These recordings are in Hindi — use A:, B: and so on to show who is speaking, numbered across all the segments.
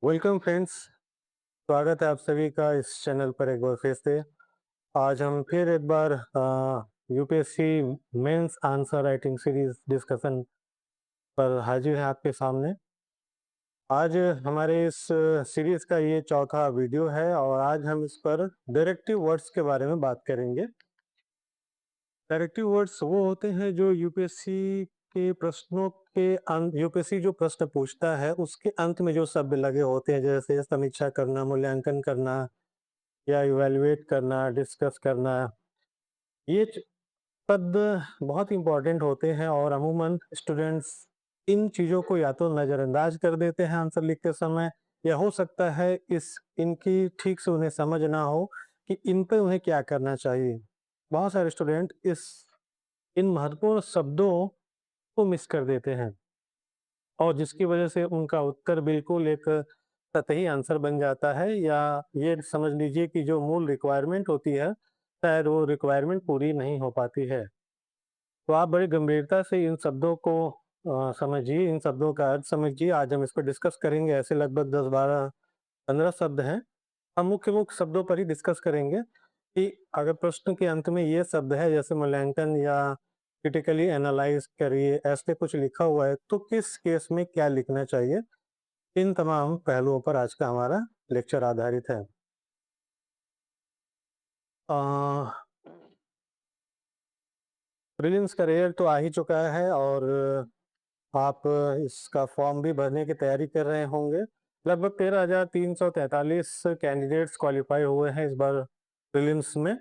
A: Welcome friends. स्वागत है आप सभी का इस चैनल पर एक बार फिर से। आज हम फिर एक बार UPSC mains answer writing series discussion पर हाजिर है आपके सामने। आज हमारे इस सीरीज का ये चौथा वीडियो है और आज हम इस पर डायरेक्टिव वर्ड्स के बारे में बात करेंगे। डायरेक्टिव वर्ड्स वो होते हैं जो यूपीएससी के प्रश्नों के यूपीएससी जो प्रश्न पूछता है उसके अंत में जो शब्द लगे होते हैं, जैसे समीक्षा करना, मूल्यांकन करना या इवैल्यूएट करना, डिस्कस करना। ये शब्द बहुत इंपॉर्टेंट होते हैं और अमूमन स्टूडेंट्स इन चीज़ों को या तो नज़रअंदाज कर देते हैं आंसर लिखते समय, या हो सकता है इस इनकी ठीक से उन्हें समझ ना हो कि इन पे उन्हें क्या करना चाहिए। बहुत सारे स्टूडेंट इन महत्वपूर्ण शब्दों को मिस कर देते हैं और जिसकी वजह से उनका उत्तर बिल्कुल एक सतही आंसर बन जाता है, या ये समझ लीजिए कि जो मूल रिक्वायरमेंट होती है शायद वो रिक्वायरमेंट पूरी नहीं हो पाती है। तो आप बड़ी गंभीरता से इन शब्दों को समझिए, इन शब्दों का अर्थ समझिए। आज हम इस पर डिस्कस करेंगे। ऐसे लगभग 10, 12, 15 शब्द हैं। हम मुख्य मुख्य शब्दों पर ही डिस्कस करेंगे कि अगर प्रश्न के अंत में ये शब्द है जैसे मूल्यांकन या क्रिटिकली एनालाइज करिए, ऐसे कुछ लिखा हुआ है तो किस केस में क्या लिखना चाहिए। इन तमाम पहलुओं पर आज का हमारा लेक्चर आधारित है। प्रीलिम्स का रिजल्ट तो आ ही चुका है और आप इसका फॉर्म भी भरने की तैयारी कर रहे होंगे। लगभग 13,343 कैंडिडेट्स क्वालिफाई हुए हैं इस बार प्रीलिम्स में,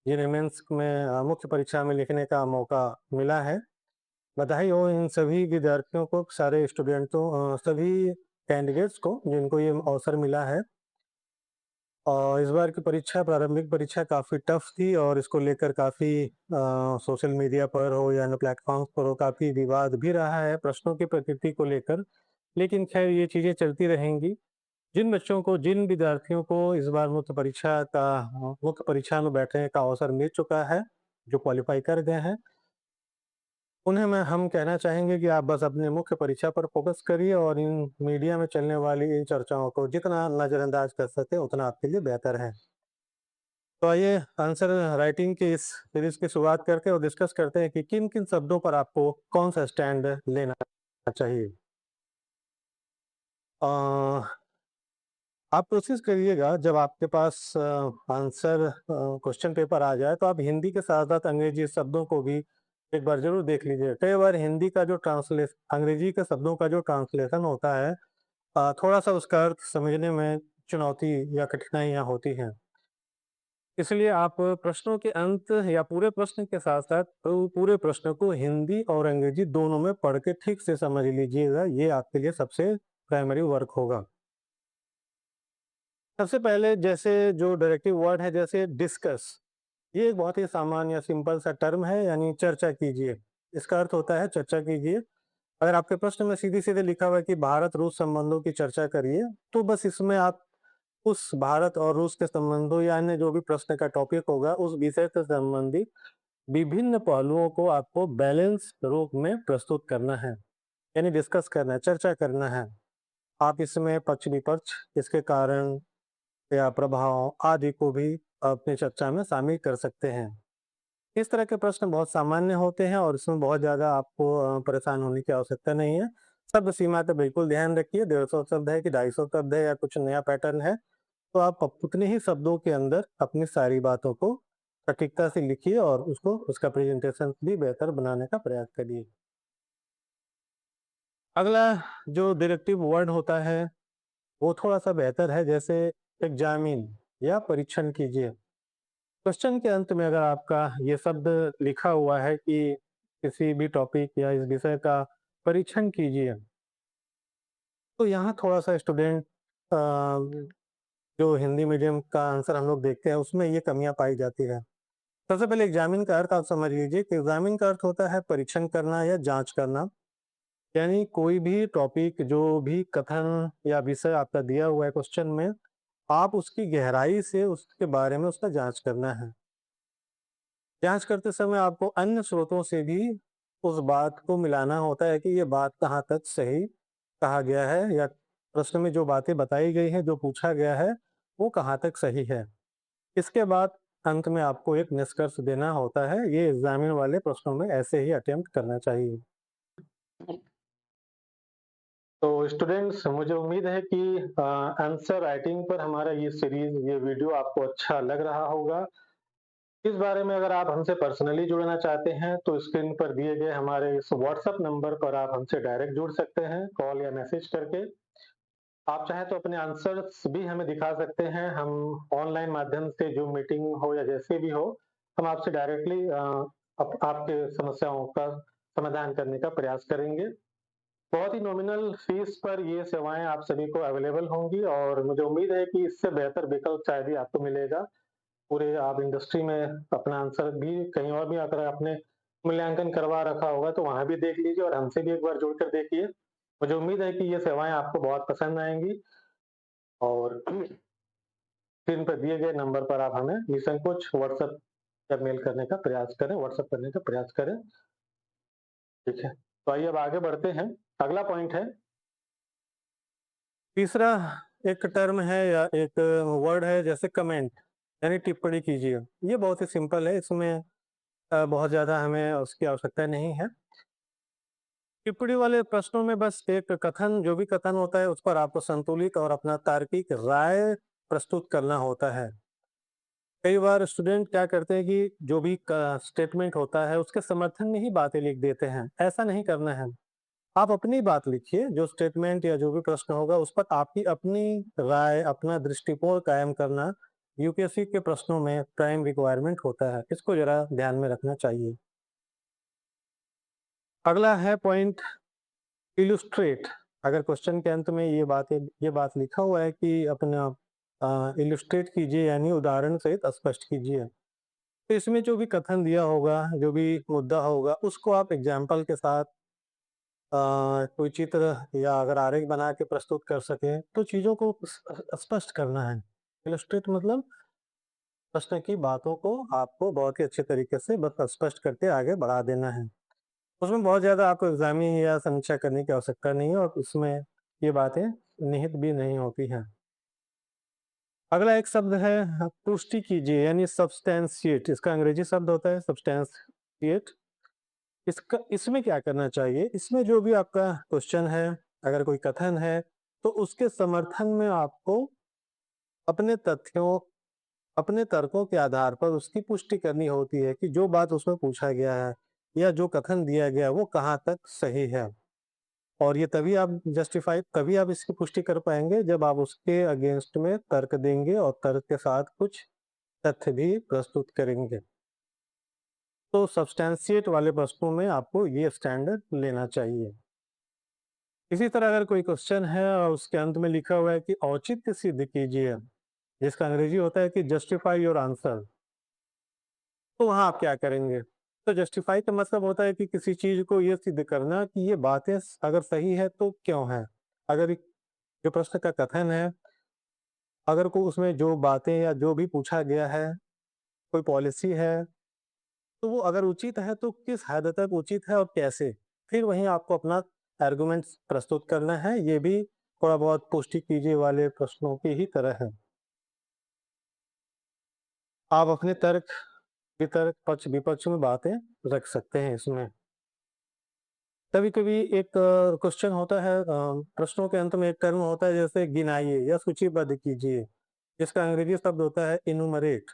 A: जिन्हें मेंस में मुख्य परीक्षा में लिखने का मौका मिला है। बधाई हो इन सभी विद्यार्थियों को, सारे स्टूडेंटों, सभी कैंडिडेट्स को जिनको ये अवसर मिला है। और इस बार की परीक्षा, प्रारंभिक परीक्षा काफ़ी टफ थी और इसको लेकर काफ़ी सोशल मीडिया पर हो या अन्य प्लेटफॉर्म्स पर हो काफ़ी विवाद भी रहा है प्रश्नों की प्रकृति को लेकर। लेकिन खैर ये चीज़ें चलती रहेंगी। जिन बच्चों को, जिन विद्यार्थियों को इस बार मुख्य परीक्षा में बैठने का अवसर मिल चुका है, जो क्वालिफाई कर गए हैं, उन्हें हम कहना चाहेंगे कि आप बस अपने मुख्य परीक्षा पर फोकस करिए और इन मीडिया में चलने वाली इन चर्चाओं को जितना नज़रअंदाज कर सके उतना आपके लिए बेहतर है। तो आइए आंसर राइटिंग की इस सीरीज की शुरुआत करके और डिस्कस करते हैं कि किन किन शब्दों पर आपको कौन सा स्टैंड लेना चाहिए। आप कोशिश करिएगा जब आपके पास आंसर क्वेश्चन पेपर आ जाए तो आप हिंदी के साथ साथ अंग्रेजी शब्दों को भी एक बार जरूर देख लीजिए। कई बार हिंदी का जो ट्रांसलेशन, अंग्रेजी के शब्दों का जो ट्रांसलेशन होता है, थोड़ा सा उसका अर्थ समझने में चुनौती या कठिनाइयाँ होती हैं। इसलिए आप प्रश्नों के अंत या पूरे प्रश्न के साथ साथ पूरे प्रश्न को हिंदी और अंग्रेजी दोनों में पढ़ के ठीक से समझ लीजिएगा। ये आपके लिए सबसे प्राइमरी वर्क होगा। सबसे पहले जैसे जो डायरेक्टिव वर्ड है जैसे डिस्कस, ये एक बहुत ही सामान्य या सिंपल सा टर्म है, यानी चर्चा कीजिए। इसका अर्थ होता है चर्चा कीजिए। अगर आपके प्रश्न में सीधे सीधे लिखा हुआ है कि भारत रूस संबंधों की चर्चा करिए, तो बस इसमें आप उस भारत और रूस के संबंधों या अन्य जो भी प्रश्न का टॉपिक होगा उस विषय से संबंधित विभिन्न पहलुओं को आपको बैलेंस रूप में प्रस्तुत करना है, यानी डिस्कस करना है, चर्चा करना है। आप इसमें पक्ष विपक्ष, इसके कारण या प्रभाव आदि को भी अपनी चर्चा में शामिल कर सकते हैं। इस तरह के प्रश्न बहुत सामान्य होते हैं और इसमें बहुत ज़्यादा आपको परेशान होने की आवश्यकता नहीं है। शब्द सीमा का बिल्कुल ध्यान रखिए। 150 शब्द है कि 250 शब्द है या कुछ नया पैटर्न है, तो आप उतने ही शब्दों के अंदर अपनी सारी बातों को सटीकता से लिखिए और उसका प्रेजेंटेशन भी बेहतर बनाने का प्रयास करिए। अगला जो डायरेक्टिव वर्ड होता है वो थोड़ा सा बेहतर है, जैसे एग्जामिन या परीक्षण कीजिए। क्वेश्चन के अंत में अगर आपका ये शब्द लिखा हुआ है कि किसी भी टॉपिक या इस विषय का परीक्षण कीजिए, तो यहाँ थोड़ा सा स्टूडेंट, जो हिंदी मीडियम का आंसर हम लोग देखते हैं उसमें ये कमियां पाई जाती है। सबसे पहले एग्जामिन का अर्थ आप समझ लीजिए कि एग्जामिन का अर्थ होता है परीक्षण करना या जांच करना, यानी कोई भी टॉपिक, जो भी कथन या विषय आपका दिया हुआ है क्वेश्चन में, आप उसकी गहराई से उसके बारे में उसका जांच करना है। जांच करते समय आपको अन्य स्रोतों से भी उस बात को मिलाना होता है कि ये बात कहाँ तक सही कहा गया है या प्रश्न में जो बातें बताई गई हैं, जो पूछा गया है, वो कहाँ तक सही है। इसके बाद अंत में आपको एक निष्कर्ष देना होता है। ये एग्जामिन वाले प्रश्नों में ऐसे ही अटेम्प्ट करना चाहिए। तो स्टूडेंट्स, मुझे उम्मीद है कि आंसर राइटिंग पर हमारा ये सीरीज, ये वीडियो आपको अच्छा लग रहा होगा। इस बारे में अगर आप हमसे पर्सनली जुड़ना चाहते हैं तो स्क्रीन पर दिए गए हमारे इस व्हाट्सएप नंबर पर आप हमसे डायरेक्ट जुड़ सकते हैं, कॉल या मैसेज करके। आप चाहें तो अपने आंसर्स भी हमें दिखा सकते हैं। हम ऑनलाइन माध्यम से जो मीटिंग हो या जैसे भी हो, हम आपसे डायरेक्टली आपके समस्याओं का समाधान करने का प्रयास करेंगे। बहुत ही नॉमिनल फीस पर ये सेवाएं आप सभी को अवेलेबल होंगी और मुझे उम्मीद है कि इससे बेहतर विकल्प शायद ही आपको मिलेगा। पूरे आप इंडस्ट्री में अपना आंसर भी कहीं और भी अगर आपने मूल्यांकन करवा रखा होगा तो वहां भी देख लीजिए और हमसे भी एक बार जुड़कर देखिए। मुझे उम्मीद है कि ये सेवाएं आपको बहुत पसंद आएंगी और स्क्रीन पर दिए गए नंबर पर आप हमें निसंकोच व्हाट्सएप या मेल करने का प्रयास करें, व्हाट्सएप करने का प्रयास करें। ठीक है, तो आइए अब आगे बढ़ते हैं। अगला पॉइंट है, तीसरा एक टर्म है या एक वर्ड है जैसे कमेंट, यानी टिप्पणी कीजिए। ये बहुत ही सिंपल है, इसमें बहुत ज़्यादा हमें उसकी आवश्यकता नहीं है। टिप्पणी वाले प्रश्नों में बस एक कथन, जो भी कथन होता है उस पर आपको संतुलित और अपना तार्किक राय प्रस्तुत करना होता है। कई बार स्टूडेंट क्या करते हैं कि जो भी स्टेटमेंट होता है उसके समर्थन में ही बातें लिख देते हैं। ऐसा नहीं करना है। आप अपनी बात लिखिए, जो स्टेटमेंट या जो भी प्रश्न होगा उस पर आपकी अपनी राय, अपना दृष्टिकोण कायम करना यूपीएससी के प्रश्नों में प्राइम रिक्वायरमेंट होता है। इसको जरा ध्यान में रखना चाहिए। अगला है पॉइंट इलुस्ट्रेट। अगर क्वेश्चन के अंत में ये बात लिखा हुआ है कि अपना इलुस्ट्रेट कीजिए, यानी उदाहरण सहित स्पष्ट कीजिए, तो इसमें जो भी कथन दिया होगा, जो भी मुद्दा होगा, उसको आप एग्जाम्पल के साथ कोई चित्र या अगर आरेख बना के प्रस्तुत कर सकें तो चीज़ों को स्पष्ट करना है। इलस्ट्रेट मतलब प्रश्न की बातों को आपको बहुत ही अच्छे तरीके से बस स्पष्ट करके आगे बढ़ा देना है। उसमें बहुत ज़्यादा आपको एग्जामिन या समीक्षा करने की आवश्यकता नहीं है और उसमें ये बातें निहित भी नहीं होती हैं। अगला एक शब्द है पुष्टि कीजिए, यानी सब्सटेंशिएट। इसका अंग्रेजी शब्द होता है सब्सटेंशिएट। इसमें क्या करना चाहिए, इसमें जो भी आपका क्वेश्चन है, अगर कोई कथन है तो उसके समर्थन में आपको अपने तथ्यों, अपने तर्कों के आधार पर उसकी पुष्टि करनी होती है कि जो बात उसमें पूछा गया है या जो कथन दिया गया वो कहाँ तक सही है। और ये तभी आप इसकी पुष्टि कर पाएंगे जब आप उसके अगेंस्ट में तर्क देंगे और तर्क के साथ कुछ तथ्य भी प्रस्तुत करेंगे। तो सब्सटेंशिएट वाले प्रश्नों में आपको ये स्टैंडर्ड लेना चाहिए। इसी तरह अगर कोई क्वेश्चन है और उसके अंत में लिखा हुआ है कि औचित्य सिद्ध कीजिए, जिसका अंग्रेजी होता है कि जस्टिफाई योर आंसर, तो वहाँ आप क्या करेंगे। तो जस्टिफाई का मतलब होता है कि किसी चीज को ये सिद्ध करना कि ये बातें अगर सही है तो क्यों है। अगर जो प्रश्न का कथन है, अगर को उसमें जो बातें या जो भी पूछा गया है, कोई पॉलिसी है, तो वो अगर उचित है तो किस हद तक उचित है और कैसे, फिर वहीं आपको अपना आर्गुमेंट्स प्रस्तुत करना है। ये भी थोड़ा बहुत पुष्टि कीजिए वाले प्रश्नों की ही तरह है। आप अपने तर्क वितर्क पक्ष विपक्ष में बातें रख सकते हैं इसमें। कभी कभी एक क्वेश्चन होता है, प्रश्नों के अंत में एक टर्म होता है जैसे गिनाइए या सूचीबद्ध कीजिए, जिसका अंग्रेजी शब्द होता है इनुमरेट।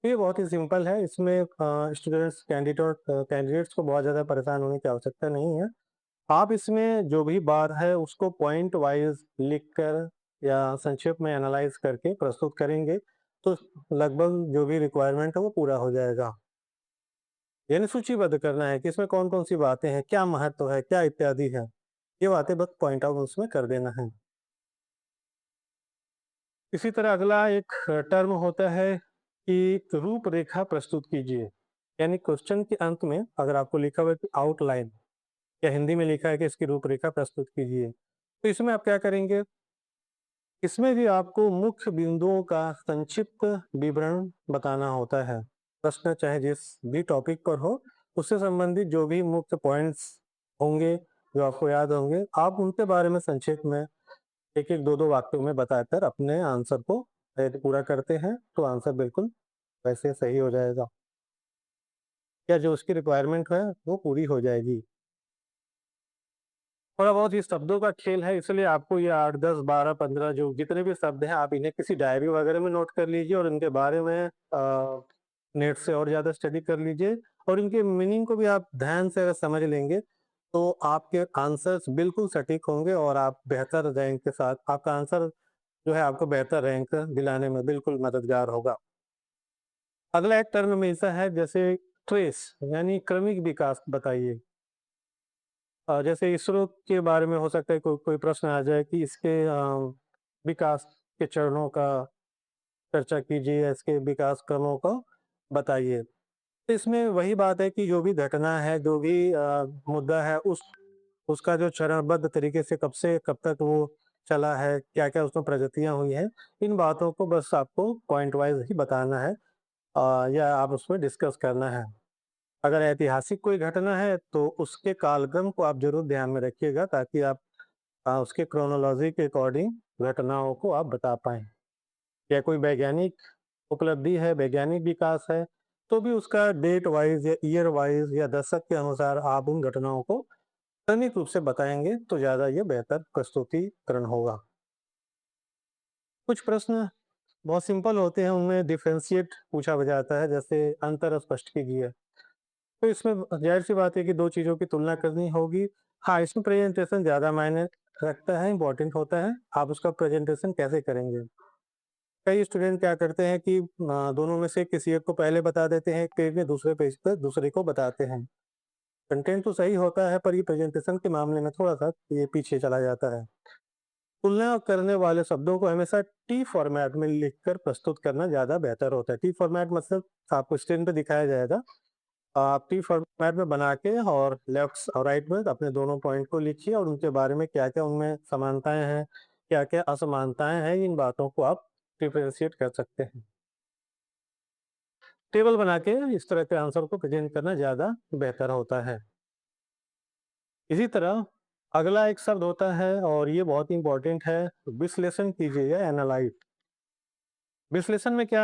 A: ये बहुत ही सिंपल है, इसमें स्टूडेंट्स कैंडिडेट्स को बहुत ज़्यादा परेशान होने की आवश्यकता नहीं है। आप इसमें जो भी बात है उसको पॉइंट वाइज लिखकर या संक्षेप में एनालाइज करके प्रस्तुत करेंगे तो लगभग जो भी रिक्वायरमेंट है वो पूरा हो जाएगा। यानी सूचीबद्ध करना है कि इसमें कौन कौन सी बातें हैं, क्या महत्व है, क्या इत्यादि है, ये बातें बस पॉइंट आउट उसमें कर देना है। इसी तरह अगला एक टर्म होता है कि रूपरेखा प्रस्तुत कीजिए। यानी क्वेश्चन के अंत में अगर आपको लिखा हुआ है कि आउटलाइन, या हिंदी में लिखा है कि इसकी रूपरेखा प्रस्तुत कीजिए, तो इसमें आप क्या करेंगे, इसमें भी आपको मुख्य बिंदुओं का संक्षिप्त विवरण बताना होता है। प्रश्न चाहे जिस भी टॉपिक पर हो, उससे संबंधित जो भी मुख्य पॉइंट्स होंगे जो आपको याद होंगे, आप उनके बारे में संक्षेप में एक एक दो दो वाक्यों में बताकर अपने आंसर को यदि पूरा करते हैं तो आंसर बिल्कुल वैसे सही हो जाएगा, या जो उसकी रिक्वायरमेंट है वो पूरी हो जाएगी। थोड़ा बहुत ये शब्दों का खेल है, इसलिए आपको ये 8, 10, 12, 15 जो जितने भी शब्द हैं आप इन्हें किसी डायरी वगैरह में नोट कर लीजिए और इनके बारे में नेट से और ज़्यादा स्टडी कर लीजिए और इनके मीनिंग को भी आप ध्यान से अगर समझ लेंगे तो आपके आंसर्स बिल्कुल सटीक होंगे और आप बेहतर रैंक के साथ आपका आंसर जो है आपको बेहतर रैंक दिलाने में बिल्कुल मददगार होगा। अगला एक टर्म में ऐसा है जैसे ट्रेस यानी क्रमिक विकास बताइए। जैसे इसरो के बारे में हो सकता है कोई प्रश्न आ जाए कि इसके विकास के चरणों का चर्चा कीजिए, इसके विकास क्रमों को बताइए। तो इसमें वही बात है कि जो भी घटना है, जो भी मुद्दा है उसका जो चरणबद्ध तरीके से कब तक वो चला है, क्या-क्या उसमें प्रगतियाँ हुई हैं, इन बातों को बस आपको पॉइंट वाइज़ ही बताना है या आप उसमें डिस्कस करना है। अगर ऐतिहासिक कोई घटना है तो उसके कालक्रम को आप ज़रूर ध्यान में रखिएगा ताकि आप उसके क्रोनोलॉजी के अकॉर्डिंग घटनाओं को आप बता पाएँ। या कोई वैज्ञानिक उपलब्धि है, वैज्ञानिक विकास है, तो भी उसका डेट वाइज़ या ईयर वाइज़ या दशक के अनुसार आप उन घटनाओं को क्रमिक रूप से बताएँगे तो ज़्यादा ये बेहतर प्रस्तुतिकरण होगा। कुछ प्रश्न बहुत सिंपल होते हैं, उनमें डिफरेंशिएट पूछा जाता है, जैसे अंतर स्पष्ट कीजिए। तो इसमें ज़ाहिर-सी बात है कि 2 चीज़ों की तुलना करनी होगी। हाँ, इसमें प्रेज़ेंटेशन ज़्यादा मायने रखता है, इम्पोर्टेंट होता है। आप उसका प्रेज़ेंटेशन कैसे करेंगे? कई स्टूडेंट क्या करते हैं कि दोनों में से किसी एक को पहले बता देते हैं, एक पेज में, दूसरे पेज पे दूसरे को बताते हैं। कंटेंट तो सही होता है, पर ये प्रेज़ेंटेशन के मामले में थोड़ा-सा ये पीछे चला जाता है। तुलना करने वाले शब्दों को हमेशा टी फ़ॉर्मेट में लिखकर प्रस्तुत करना ज़्यादा बेहतर होता है। टी फ़ॉर्मेट मतलब आपको स्क्रीन पे दिखाया जाएगा। आप टी फॉर्मेट में बना के और लेफ्ट और राइट में अपने दोनों पॉइंट को लिखिए और उनके बारे में क्या-क्या उनमें समानताएँ हैं, क्या-क्या असमानताएँ हैं, इन बातों को आप डिफरेंशिएट कर सकते हैं। टेबल बना के इस तरह के आंसर को प्रेज़ेंट करना ज़्यादा बेहतर होता है। इसी तरह अगला एक शब्द होता है और ये बहुत ही इम्पोर्टेंट है, विश्लेषण कीजिए या एनालाइज़। विश्लेषण में क्या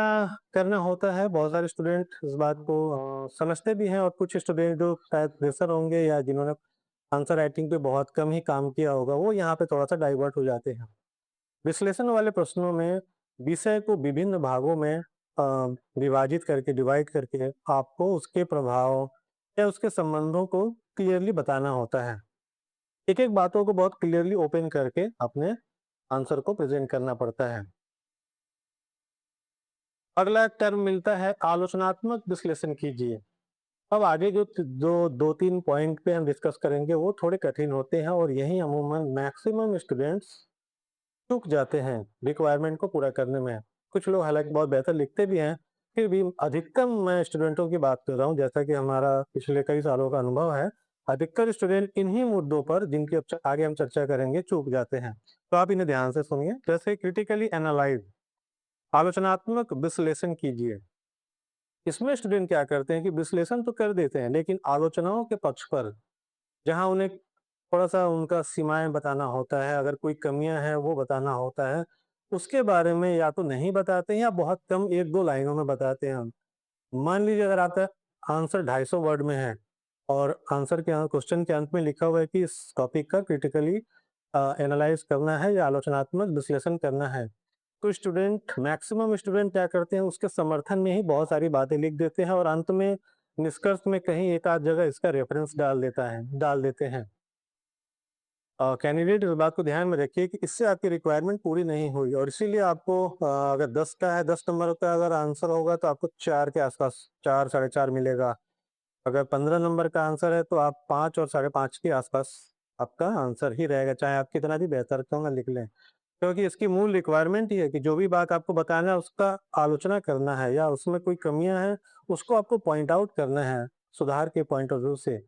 A: करना होता है, बहुत सारे स्टूडेंट इस बात को समझते भी हैं और कुछ स्टूडेंट जो शायद फ्रेशर होंगे या जिन्होंने आंसर राइटिंग पे बहुत कम ही काम किया होगा, वो यहाँ पे थोड़ा-सा डाइवर्ट हो जाते हैं। विश्लेषण वाले प्रश्नों में विषय को विभिन्न भागों में विभाजित करके, डिवाइड करके आपको उसके प्रभाव या उसके संबंधों को क्लियरली बताना होता है। एक-एक बातों को बहुत क्लियरली ओपन करके अपने आंसर को प्रेज़ेंट करना पड़ता है। अगला टर्म मिलता है आलोचनात्मक विश्लेषण कीजिए। अब आगे जो 2-3 पॉइंट पे हम डिस्कस करेंगे वो थोड़े कठिन होते हैं और यही अमूमन मैक्सिमम स्टूडेंट्स चूक जाते हैं रिक्वायरमेंट को पूरा करने में। कुछ लोग हालाँकि बहुत बेहतर लिखते भी हैं, फिर भी अधिकतम मैं स्टूडेंटों की बात कर रहा हूँ, जैसा कि हमारा पिछले कई सालों का अनुभव है। अधिकतर स्टूडेंट इन्हीं मुद्दों पर जिनकी अब आगे हम चर्चा करेंगे चूक जाते हैं। तो आप इन्हें ध्यान से सुनिए। जैसे क्रिटिकली एनालाइज़ आलोचनात्मक विश्लेषण कीजिए। इसमें स्टूडेंट क्या करते हैं कि विश्लेषण तो कर देते हैं, लेकिन आलोचनाओं के पक्ष पर जहाँ उन्हें थोड़ा-सा उनका सीमाएँ बताना होता है, अगर कोई कमियाँ हैं वो बताना होता है, उसके बारे में या तो नहीं बताते हैं या बहुत कम 1-2 लाइनों में बताते हैं। मान लीजिए अगर आपका आंसर 250 वर्ड में है और आंसर के क्वेश्चन के अंत में लिखा हुआ है कि इस टॉपिक का क्रिटिकली एनालाइज़ करना है या आलोचनात्मक विश्लेषण करना है। तो स्टूडेंट मैक्सिमम स्टूडेंट क्या करते हैं उसके समर्थन में ही बहुत सारी बातें लिख देते हैं और अंत में निष्कर्ष में कहीं एक आध जगह इसका रेफरेंस डाल देते हैं। कैंडिडेट इस बात को ध्यान में रखिए कि इससे आपकी रिक्वायरमेंट पूरी नहीं हुई और इसीलिए आपको अगर 10 का है 10 नंबर का अगर आंसर होगा तो आपको 4 के आसपास 4 साढ़े 4 मिलेगा। अगर 15 नंबर का आंसर है तो आप 5 और साढ़े 5 के आसपास आपका आंसर ही रहेगा, चाहे आप कितना भी बेहतर क्यों ना लिख लें। क्योंकि इसकी मूल रिक्वायरमेंट ही है कि जो भी बात आपको बताना है उसका आलोचना करना है या उसमें कोई कमियां हैं उसको आपको पॉइंट आउट करना है सुधार के पॉइंट ऑफ व्यू से।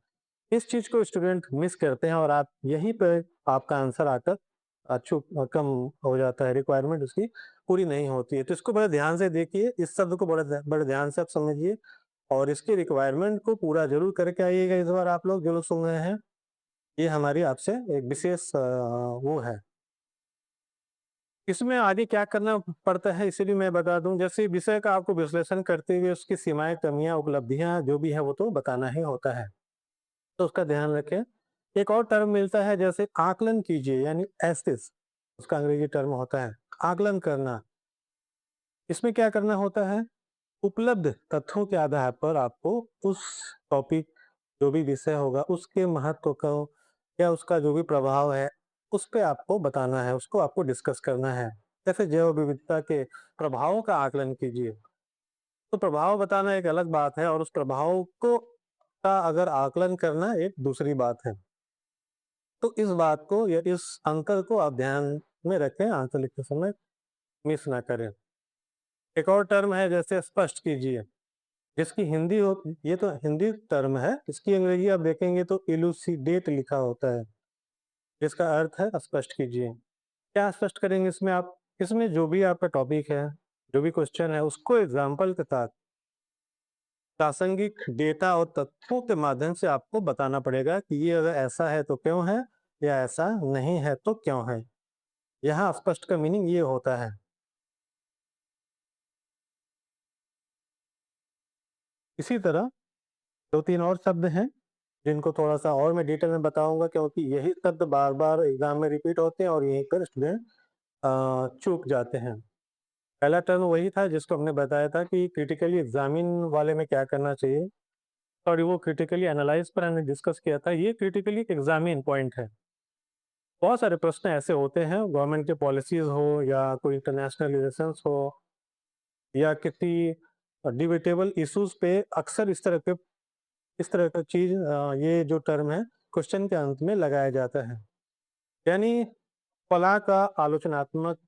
A: इस चीज को स्टूडेंट मिस करते हैं और आप यहीं पे आपका आंसर आकर कम हो जाता है, रिक्वायरमेंट उसकी पूरी नहीं होती है। तो इसको बड़े ध्यान से देखिए, इस शब्द को बड़े ध्यान से आप समझिए और इसकी रिक्वायरमेंट को पूरा जरूर करके आइएगा। इस बार आप लोग जो लोग सुन रहे हैं, ये हमारी आपसे एक विशेष वो है। इसमें आगे क्या करना पड़ता है इसीलिए मैं बता दूं, जैसे विषय का आपको विश्लेषण करते हुए उसकी सीमाएं, कमियां, उपलब्धियां जो भी है वो तो बताना ही होता है, तो उसका ध्यान रखें। एक और टर्म मिलता है जैसे आकलन कीजिए, यानी एसिस, उसका अंग्रेजी टर्म होता है आकलन करना। इसमें क्या करना होता है, उपलब्ध तथ्यों के आधार पर आपको उस टॉपिक, जो भी विषय होगा उसके महत्व को या उसका जो भी प्रभाव है उस पे आपको बताना है, उसको आपको डिस्कस करना है। जैसे जैव विविधता के प्रभावों का आकलन कीजिए, तो प्रभाव बताना एक अलग बात है और उस प्रभाव को का अगर आकलन करना एक दूसरी बात है। तो इस बात को या इस अंतर को आप ध्यान में रखें, आंसर लिखते समय मिस ना करें। एक और टर्म है जैसे स्पष्ट कीजिए, जिसकी हिंदी हो, ये तो हिंदी टर्म है, इसकी अंग्रेजी आप देखेंगे तो इलूसिडेट लिखा होता है, जिसका अर्थ है स्पष्ट कीजिए। क्या स्पष्ट करेंगे इसमें आप, इसमें जो भी आपका टॉपिक है, जो भी क्वेश्चन है, उसको एग्जाम्पल के साथ प्रासंगिक डेटा और तथ्यों के माध्यम से आपको बताना पड़ेगा कि ये अगर ऐसा है तो क्यों है, या ऐसा नहीं है तो क्यों है। यहाँ स्पष्ट का मीनिंग ये होता है। इसी तरह दो तीन और शब्द हैं जिनको थोड़ा सा और मैं डिटेल में बताऊंगा, क्योंकि यही शब्द बार बार एग्जाम में रिपीट होते हैं और यहीं पर स्टूडेंट चूक जाते हैं। पहला टर्म वही था जिसको हमने बताया था कि क्रिटिकली एग्जामिन वाले में क्या करना चाहिए, सॉरी वो क्रिटिकली एनालाइज पर हमने डिस्कस किया था, ये क्रिटिकली एग्जामिन पॉइंट है। बहुत सारे प्रश्न ऐसे होते हैं, गवर्नमेंट के पॉलिसीज हो या कोई इंटरनेशनल रिलेशंस हो या किसी डिबेटेबल इश्यूज पे, अक्सर इस तरह का चीज, ये जो टर्म है क्वेश्चन के अंत में लगाया जाता है। यानी कला का आलोचनात्मक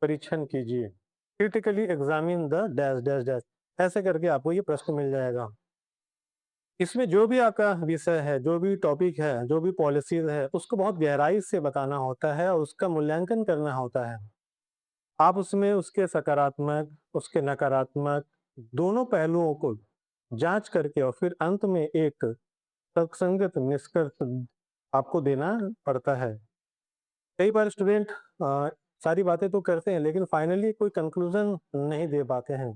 A: परीक्षण कीजिए, critically examine the dash dash dash, ऐसे करके आपको ये प्रश्न मिल जाएगा। इसमें जो भी आपका विषय है, जो भी टॉपिक है, जो भी पॉलिसीज है, उसको बहुत गहराई से बताना होता है और उसका मूल्यांकन करना होता है। आप उसमें उसके सकारात्मक, उसके नकारात्मक दोनों पहलुओं को जांच करके और फिर अंत में एक तर्कसंगत निष्कर्ष आपको देना पड़ता है। कई बार स्टूडेंट सारी बातें तो करते हैं लेकिन फाइनली कोई कंक्लूजन नहीं दे पाते हैं,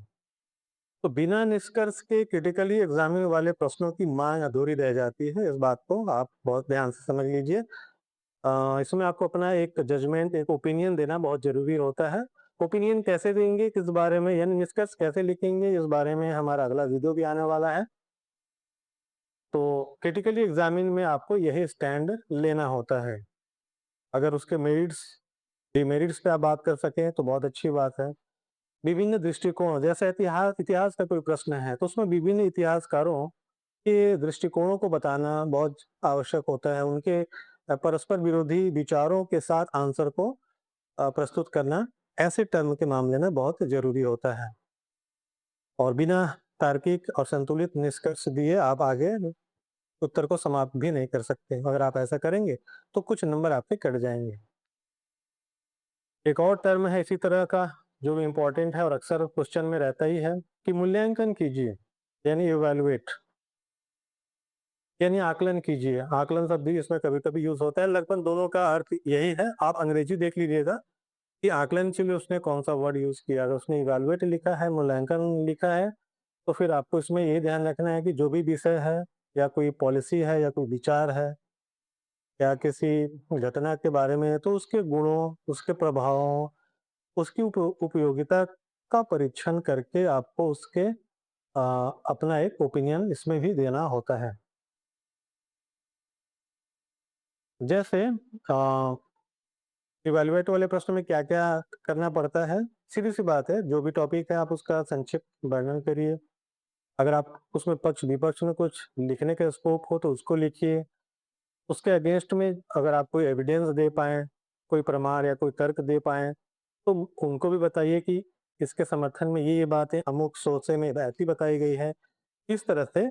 A: तो बिना निष्कर्ष के क्रिटिकली एग्जामिन वाले प्रश्नों की मांग अधूरी रह जाती है। इस बात को आप बहुत ध्यान से समझ लीजिए। इसमें आपको अपना एक जजमेंट, एक ओपिनियन देना बहुत जरूरी होता है। ओपिनियन कैसे देंगे, किस बारे में, यानी निष्कर्ष कैसे लिखेंगे, इस बारे में हमारा अगला वीडियो भी आने वाला है। तो क्रिटिकली एग्जामिन में आपको यही स्टैंड लेना होता है। अगर उसके मेरिट्स, डिमेरिट्स पे आप बात कर सकें तो बहुत अच्छी बात है। विभिन्न दृष्टिकोण, जैसे इतिहास इतिहास का कोई प्रश्न है तो उसमें विभिन्न इतिहासकारों के दृष्टिकोणों को बताना बहुत आवश्यक होता है। उनके परस्पर विरोधी विचारों के साथ आंसर को प्रस्तुत करना ऐसे टर्म के मामले में बहुत जरूरी होता है। और बिना तार्किक और संतुलित निष्कर्ष दिए आप आगे उत्तर को समाप्त भी नहीं कर सकते। अगर आप ऐसा करेंगे तो कुछ नंबर आपके कट जाएंगे। एक और टर्म है इसी तरह का जो भी इम्पोर्टेंट है और अक्सर क्वेश्चन में रहता ही है कि मूल्यांकन कीजिए, यानी इवैल्यूएट, यानी आकलन कीजिए। आकलन शब्द भी इसमें कभी कभी यूज होता है, लगभग दोनों का अर्थ यही है। आप अंग्रेजी देख लीजिएगा कि आकलन के लिए उसने कौन सा वर्ड यूज किया। अगर उसने इवैल्यूएट लिखा है, मूल्यांकन लिखा है, तो फिर आपको इसमें ये ध्यान रखना है कि जो भी विषय है या कोई पॉलिसी है या कोई विचार है या किसी घटना के बारे में है, तो उसके गुणों, उसके प्रभावों, उसकी उपयोगिता का परीक्षण करके आपको उसके अपना एक ओपिनियन इसमें भी देना होता है। जैसे इवैल्यूएट वाले प्रश्न में क्या क्या करना पड़ता है, सीधी सी बात है, जो भी टॉपिक है आप उसका संक्षिप्त वर्णन करिए। अगर आप उसमें पक्ष विपक्ष में कुछ लिखने का स्कोप हो तो उसको लिखिए। उसके अगेंस्ट में अगर आप कोई एविडेंस दे पाए, कोई प्रमाण या कोई तर्क दे पाए, तो उनको भी बताइए कि इसके समर्थन में ये बातें अमुक सोचे में ऐसी बताई गई है। इस तरह से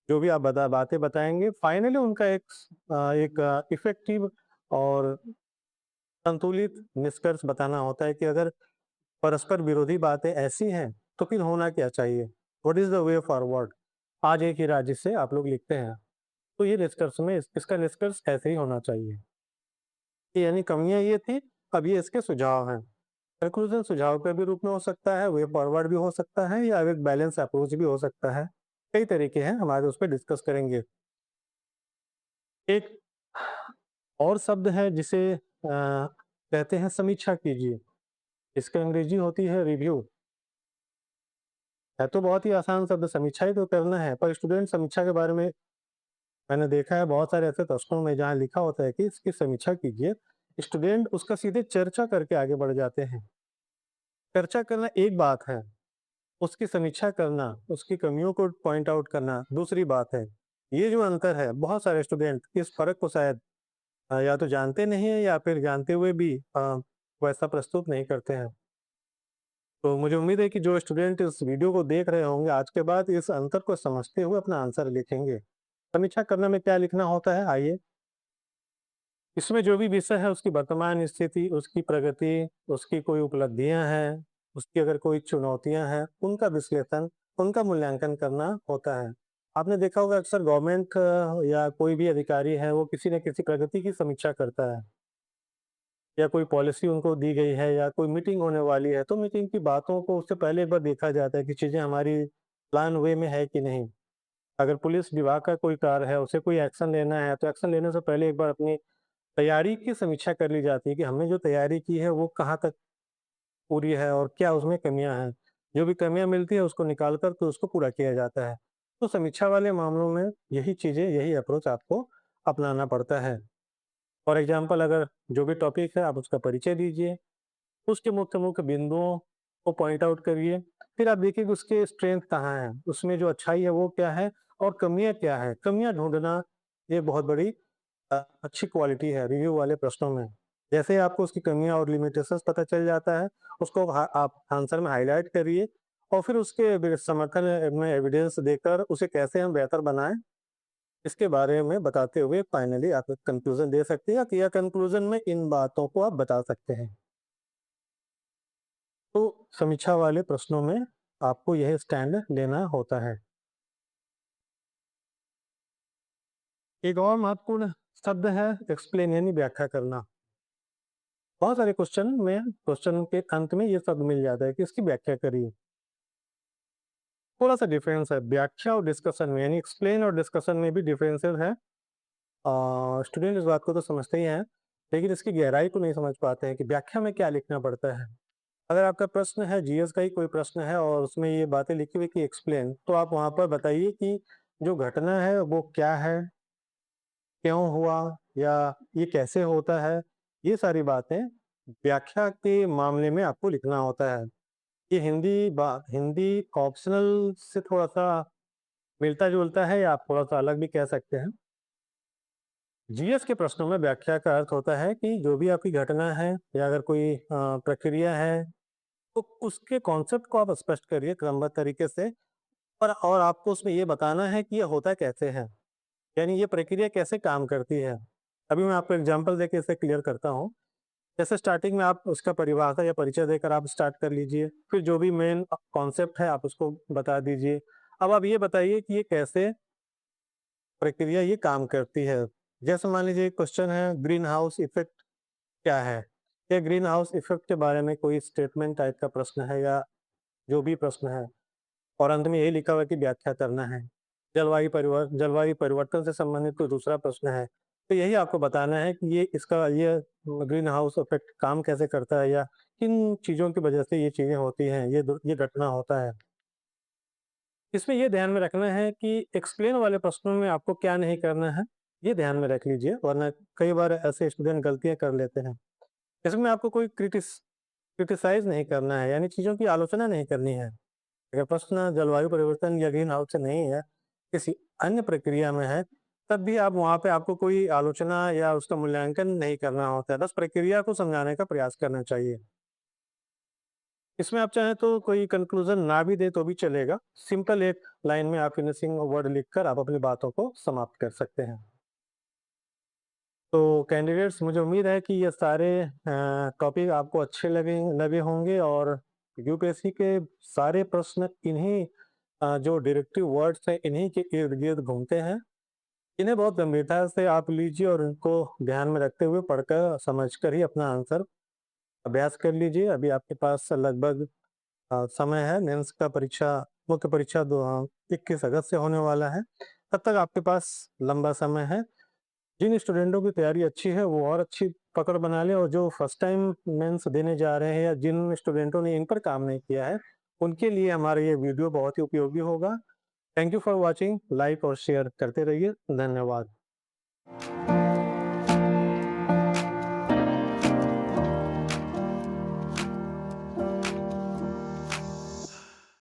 A: जो भी आप बातें बताएंगे, फाइनली उनका एक इफेक्टिव और संतुलित निष्कर्ष बताना होता है कि अगर परस्पर विरोधी बातें ऐसी हैं तो फिर होना क्या चाहिए, what is the way forward. आज एक ही राज्य से आप लोग लिखते हैं तो ये निष्कर्ष में इसका निष्कर्ष ऐसे ही होना चाहिए। यानी कमियां ये थी अब ये इसके सुझाव हैं। कंक्लूजन सुझाव के भी रूप में हो सकता है, वे फॉरवर्ड भी हो सकता है या एक बैलेंस अप्रोच भी हो सकता है। कई तरीके हैं, हम आज उस पर डिस्कस करेंगे। एक और शब्द है जिसे कहते हैं समीक्षा कीजिए। इसकी अंग्रेजी होती है रिव्यू। है तो बहुत ही आसान शब्द, समीक्षा ही तो करना है, पर स्टूडेंट समीक्षा के बारे में मैंने देखा है बहुत सारे ऐसे प्रश्नों में जहाँ लिखा होता है कि इसकी समीक्षा कीजिए, स्टूडेंट उसका सीधे चर्चा करके आगे बढ़ जाते हैं। चर्चा करना एक बात है, उसकी समीक्षा करना, उसकी कमियों को पॉइंट आउट करना दूसरी बात है। ये जो अंतर है, बहुत सारे स्टूडेंट इस फर्क को शायद या तो जानते नहीं है या फिर जानते हुए भी वैसा प्रस्तुत नहीं करते हैं। तो मुझे उम्मीद है कि जो स्टूडेंट इस वीडियो को देख रहे होंगे आज के बाद इस अंतर को समझते हुए अपना आंसर लिखेंगे। समीक्षा करने में क्या लिखना होता है, आइए। इसमें जो भी विषय है उसकी वर्तमान स्थिति, उसकी प्रगति, उसकी कोई उपलब्धियां हैं, उसकी अगर कोई चुनौतियां हैं, उनका विश्लेषण, उनका मूल्यांकन करना होता है। आपने देखा होगा अक्सर गवर्नमेंट या कोई भी अधिकारी है वो किसी न किसी प्रगति की समीक्षा करता है, या कोई पॉलिसी उनको दी गई है या कोई मीटिंग होने वाली है, तो मीटिंग की बातों को उससे पहले एक बार देखा जाता है कि चीज़ें हमारी प्लान वे में है कि नहीं। अगर पुलिस विभाग का कोई कार्य है, उसे कोई एक्शन लेना है, तो एक्शन लेने से पहले एक बार अपनी तैयारी की समीक्षा कर ली जाती है कि हमने जो तैयारी की है वो कहाँ तक पूरी है और क्या उसमें कमियां हैं। जो भी कमियां मिलती है उसको निकाल कर तो उसको पूरा किया जाता है। तो समीक्षा वाले मामलों में यही चीज़ें, यही अप्रोच आपको अपनाना पड़ता है। फॉर एग्जाम्पल, अगर जो भी टॉपिक है आप उसका परिचय दीजिए, उसके मुख्य मुख्य बिंदुओं को पॉइंट आउट करिए, फिर आप देखिए कि उसके स्ट्रेंथ कहाँ है, उसमें जो अच्छाई है वो क्या है और कमियां क्या है। कमियां ढूंढना ये बहुत बड़ी अच्छी क्वालिटी है रिव्यू वाले प्रश्नों में। जैसे ही आपको उसकी कमियां और लिमिटेशंस पता चल जाता है, उसको आप आंसर में हाईलाइट करिए और फिर उसके समर्थन में एविडेंस देकर उसे कैसे हम बेहतर बनाएं, इसके बारे में बताते हुए फाइनली आप कंक्लूजन दे सकते हैं या कंक्लूजन में इन बातों को आप बता सकते हैं। तो समीक्षा वाले प्रश्नों में आपको यह स्टैंड लेना होता है। एक और महत्वपूर्ण शब्द है एक्सप्लेन, यानी व्याख्या करना। बहुत सारे क्वेश्चन के अंत में ये शब्द मिल जाता है कि इसकी व्याख्या करिए। थोड़ा सा डिफरेंस है व्याख्या और डिस्कशन में, यानी एक्सप्लेन और डिस्कशन में भी डिफरेंसेस है। स्टूडेंट इस बात को तो समझते ही हैं, लेकिन इसकी गहराई को नहीं समझ पाते हैं कि व्याख्या में क्या लिखना पड़ता है। अगर आपका प्रश्न है जीएस का ही कोई प्रश्न है और उसमें ये बातें लिखी हुई कि एक्सप्लेन, तो आप वहाँ पर बताइए कि जो घटना है वो क्या है, क्यों हुआ, या ये कैसे होता है। ये सारी बातें व्याख्या के मामले में आपको लिखना होता है। ये हिंदी ऑप्शनल से थोड़ा सा मिलता जुलता है या आप थोड़ा सा अलग भी कह सकते हैं। जीएस के प्रश्नों में व्याख्या का अर्थ होता है कि जो भी आपकी घटना है या अगर कोई प्रक्रिया है, तो उसके कॉन्सेप्ट को आप स्पष्ट करिए क्रमबद्ध तरीके से, पर और आपको उसमें ये बताना है कि ये होता कैसे है, यानी ये प्रक्रिया कैसे काम करती है। अभी मैं आपको एग्जांपल देके इसे क्लियर करता हूँ। जैसे स्टार्टिंग में आप उसका परिभाषा या परिचय देकर आप स्टार्ट कर लीजिए, फिर जो भी मेन कॉन्सेप्ट है आप उसको बता दीजिए। अब आप ये बताइए कि ये कैसे प्रक्रिया ये काम करती है। जैसे मान लीजिए क्वेश्चन है ग्रीन हाउस इफेक्ट क्या है, या ग्रीन हाउस इफेक्ट के बारे में कोई स्टेटमेंट टाइप का प्रश्न है या जो भी प्रश्न है, और अंत में यही लिखा हुआ है कि व्याख्या करना है। जलवायु परिवर्तन से संबंधित कोई दूसरा प्रश्न है, तो यही आपको बताना है कि ये ग्रीन हाउस इफेक्ट काम कैसे करता है या किन चीज़ों की वजह से ये चीज़ें होती हैं, ये घटना होता है। इसमें ये ध्यान में रखना है कि एक्सप्लेन वाले प्रश्नों में आपको क्या नहीं करना है, ये ध्यान में रख लीजिए, वरना कई बार ऐसे स्टूडेंट गलतियां कर लेते हैं। इसमें आपको कोई क्रिटिसाइज नहीं करना है, यानी चीज़ों की आलोचना नहीं करनी है। अगर प्रश्न जलवायु परिवर्तन या ग्रीन हाउस से नहीं है, किसी अन्य प्रक्रिया में है, तब भी आप वहाँ पे आपको कोई आलोचना या उसका मूल्यांकन नहीं करना होता है, बस प्रक्रिया को समझाने का प्रयास करना चाहिए। इसमें आप चाहें तो कोई कंक्लूजन ना भी दे तो भी चलेगा, सिंपल एक लाइन में आप फिनिशिंग वर्ड लिखकर आप अपनी बातों को समाप्त कर सकते हैं। तो कैंडिडेट्स, मुझे उम्मीद है कि ये सारे टॉपिक आपको अच्छे लगे लगे होंगे और यूपीएससी के सारे प्रश्न इन्हीं जो डायरेक्टिव वर्ड्स हैं इन्हीं के इर्द गिर्द घूमते हैं। इन्हें बहुत गंभीरता से आप लीजिए और इनको ध्यान में रखते हुए पढ़कर समझकर ही अपना आंसर अभ्यास कर लीजिए। अभी आपके पास लगभग समय है, मेंस का परीक्षा, मुख्य परीक्षा 21 अगस्त से होने वाला है। तब तक आपके पास लंबा समय है। जिन स्टूडेंटों की तैयारी अच्छी है वो और अच्छी पकड़ बना लें, और जो फर्स्ट टाइम मेंस देने जा रहे हैं या जिन स्टूडेंटों ने इन पर काम नहीं किया है, उनके लिए हमारा ये वीडियो बहुत ही उपयोगी होगा। Thank you for watching. Like और शेयर करते रहिए। धन्यवाद।